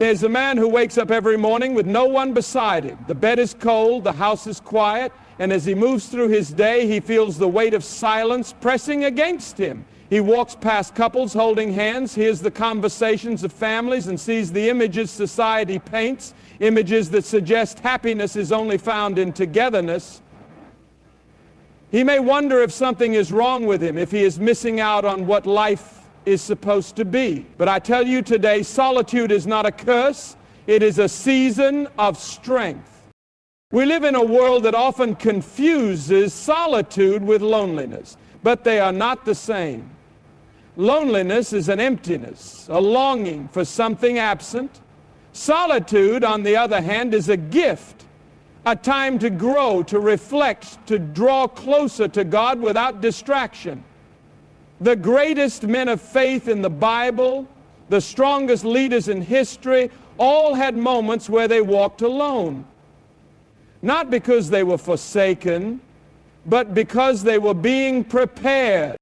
There's a man who wakes up every morning with no one beside him. The bed is cold, the house is quiet, and as he moves through his day, he feels the weight of silence pressing against him. He walks past couples holding hands, hears the conversations of families, and sees the images society paints, images that suggest happiness is only found in togetherness. He may wonder if something is wrong with him, if he is missing out on what life is supposed to be. But I tell you today, solitude is not a curse. It is a season of strength. We live in a world that often confuses solitude with loneliness, but they are not the same. Loneliness is an emptiness, a longing for something absent. Solitude, on the other hand, is a gift, a time to grow, to reflect, to draw closer to God without distraction. The greatest men of faith in the Bible, the strongest leaders in history, all had moments where they walked alone. Not because they were forsaken, but because they were being prepared.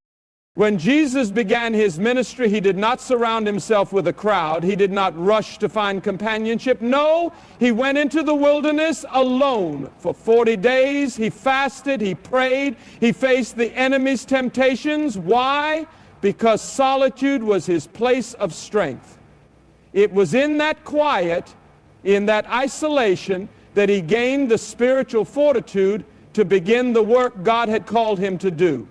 When Jesus began his ministry, he did not surround himself with a crowd. He did not rush to find companionship. No, he went into the wilderness alone. For 40 days, he fasted, he prayed, he faced the enemy's temptations. Why? Because solitude was his place of strength. It was in that quiet, in that isolation, that he gained the spiritual fortitude to begin the work God had called him to do.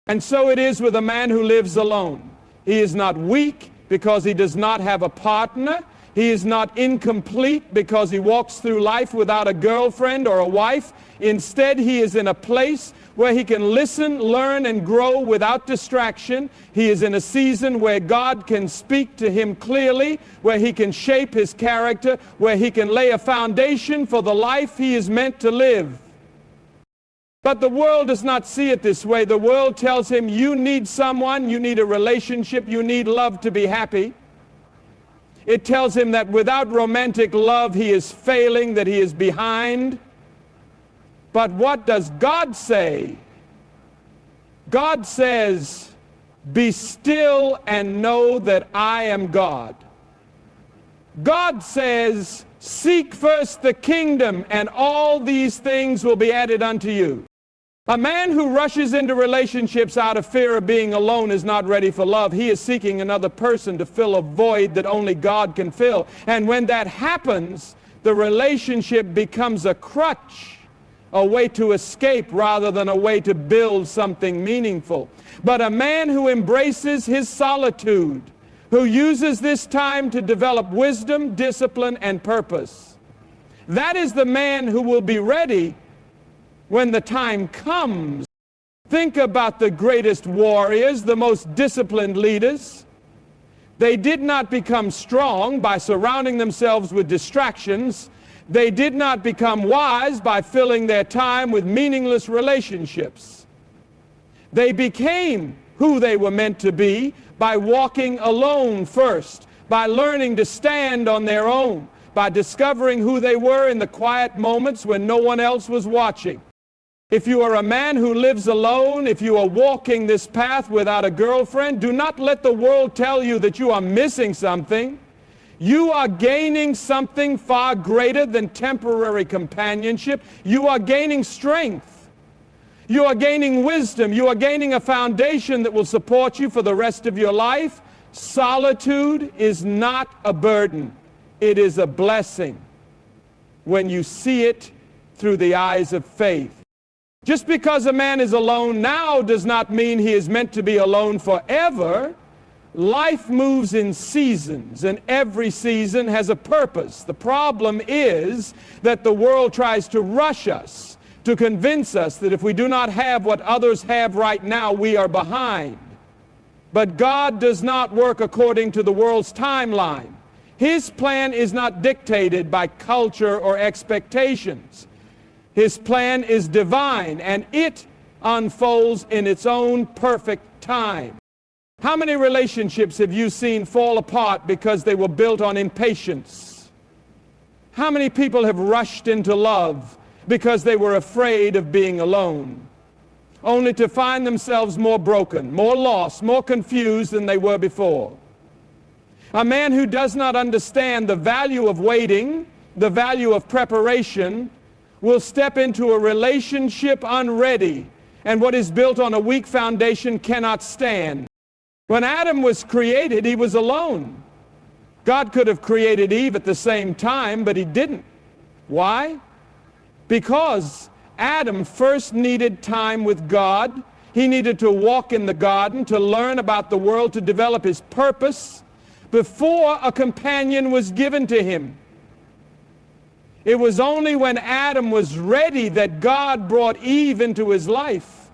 And so it is with a man who lives alone. He is not weak because he does not have a partner. He is not incomplete because he walks through life without a girlfriend or a wife. Instead, he is in a place where he can listen, learn, and grow without distraction. He is in a season where God can speak to him clearly, where he can shape his character, where he can lay a foundation for the life he is meant to live. But the world does not see it this way. The world tells him, you need someone, you need a relationship, you need love to be happy. It tells him that without romantic love, he is failing, that he is behind. But what does God say? God says, be still and know that I am God. God says, seek first the kingdom, and all these things will be added unto you. A man who rushes into relationships out of fear of being alone is not ready for love. He is seeking another person to fill a void that only God can fill. And when that happens, the relationship becomes a crutch, a way to escape rather than a way to build something meaningful. But a man who embraces his solitude, who uses this time to develop wisdom, discipline, and purpose, that is the man who will be ready when the time comes. Think about the greatest warriors, the most disciplined leaders. They did not become strong by surrounding themselves with distractions. They did not become wise by filling their time with meaningless relationships. They became who they were meant to be by walking alone first, by learning to stand on their own, by discovering who they were in the quiet moments when no one else was watching. If you are a man who lives alone, if you are walking this path without a girlfriend, do not let the world tell you that you are missing something. You are gaining something far greater than temporary companionship. You are gaining strength. You are gaining wisdom. You are gaining a foundation that will support you for the rest of your life. Solitude is not a burden. It is a blessing when you see it through the eyes of faith. Just because a man is alone now does not mean he is meant to be alone forever. Life moves in seasons, and every season has a purpose. The problem is that the world tries to rush us, to convince us that if we do not have what others have right now, we are behind. But God does not work according to the world's timeline. His plan is not dictated by culture or expectations. His plan is divine, and it unfolds in its own perfect time. How many relationships have you seen fall apart because they were built on impatience? How many people have rushed into love because they were afraid of being alone, only to find themselves more broken, more lost, more confused than they were before? A man who does not understand the value of waiting, the value of preparation, will step into a relationship unready, and what is built on a weak foundation cannot stand. When Adam was created, he was alone. God could have created Eve at the same time, but he didn't. Why? Because Adam first needed time with God. He needed to walk in the garden, to learn about the world, to develop his purpose before a companion was given to him. It was only when Adam was ready that God brought Eve into his life.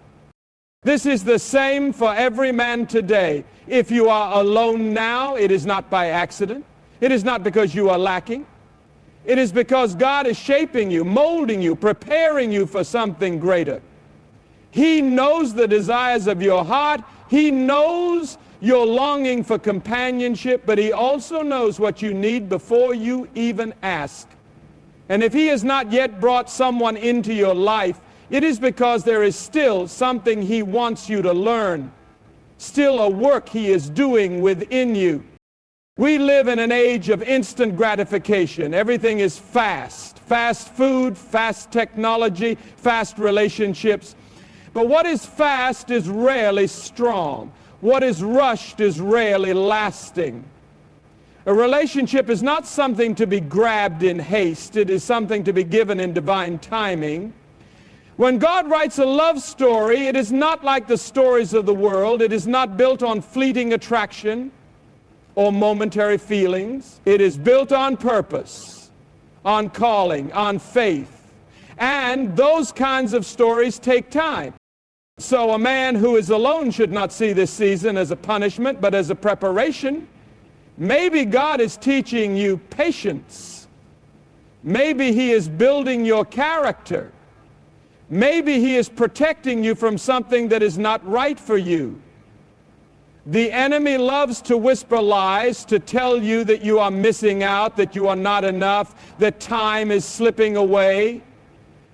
This is the same for every man today. If you are alone now, it is not by accident. It is not because you are lacking. It is because God is shaping you, molding you, preparing you for something greater. He knows the desires of your heart. He knows your longing for companionship, but he also knows what you need before you even ask. And if he has not yet brought someone into your life, it is because there is still something he wants you to learn, still a work he is doing within you. We live in an age of instant gratification. Everything is fast. Fast food, fast technology, fast relationships. But what is fast is rarely strong. What is rushed is rarely lasting. A relationship is not something to be grabbed in haste. It is something to be given in divine timing. When God writes a love story, it is not like the stories of the world. It is not built on fleeting attraction or momentary feelings. It is built on purpose, on calling, on faith. And those kinds of stories take time. So a man who is alone should not see this season as a punishment, but as a preparation. Maybe God is teaching you patience. Maybe he is building your character. Maybe he is protecting you from something that is not right for you. The enemy loves to whisper lies, to tell you that you are missing out, that you are not enough, that time is slipping away.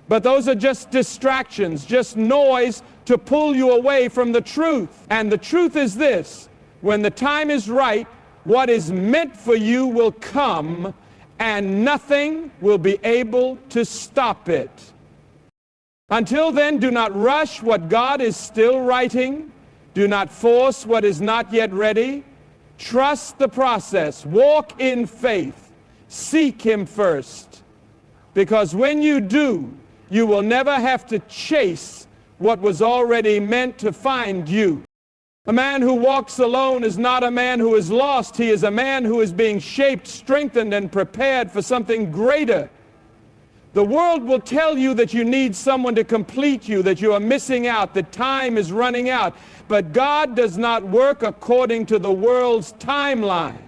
But those are just distractions, just noise to pull you away from the truth. And the truth is this: when the time is right, what is meant for you will come, and nothing will be able to stop it. Until then, do not rush what God is still writing. Do not force what is not yet ready. Trust the process. Walk in faith. Seek him first. Because when you do, you will never have to chase what was already meant to find you. A man who walks alone is not a man who is lost. He is a man who is being shaped, strengthened, and prepared for something greater. The world will tell you that you need someone to complete you, that you are missing out, that time is running out. But God does not work according to the world's timeline.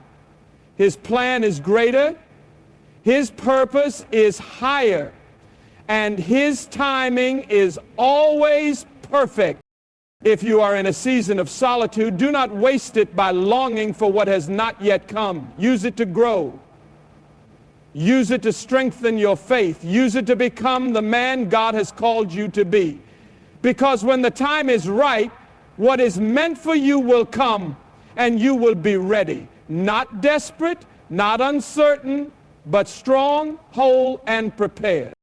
His plan is greater. His purpose is higher. And his timing is always perfect. If you are in a season of solitude, do not waste it by longing for what has not yet come. Use it to grow. Use it to strengthen your faith. Use it to become the man God has called you to be. Because when the time is right, what is meant for you will come, and you will be ready. Not desperate, not uncertain, but strong, whole, and prepared.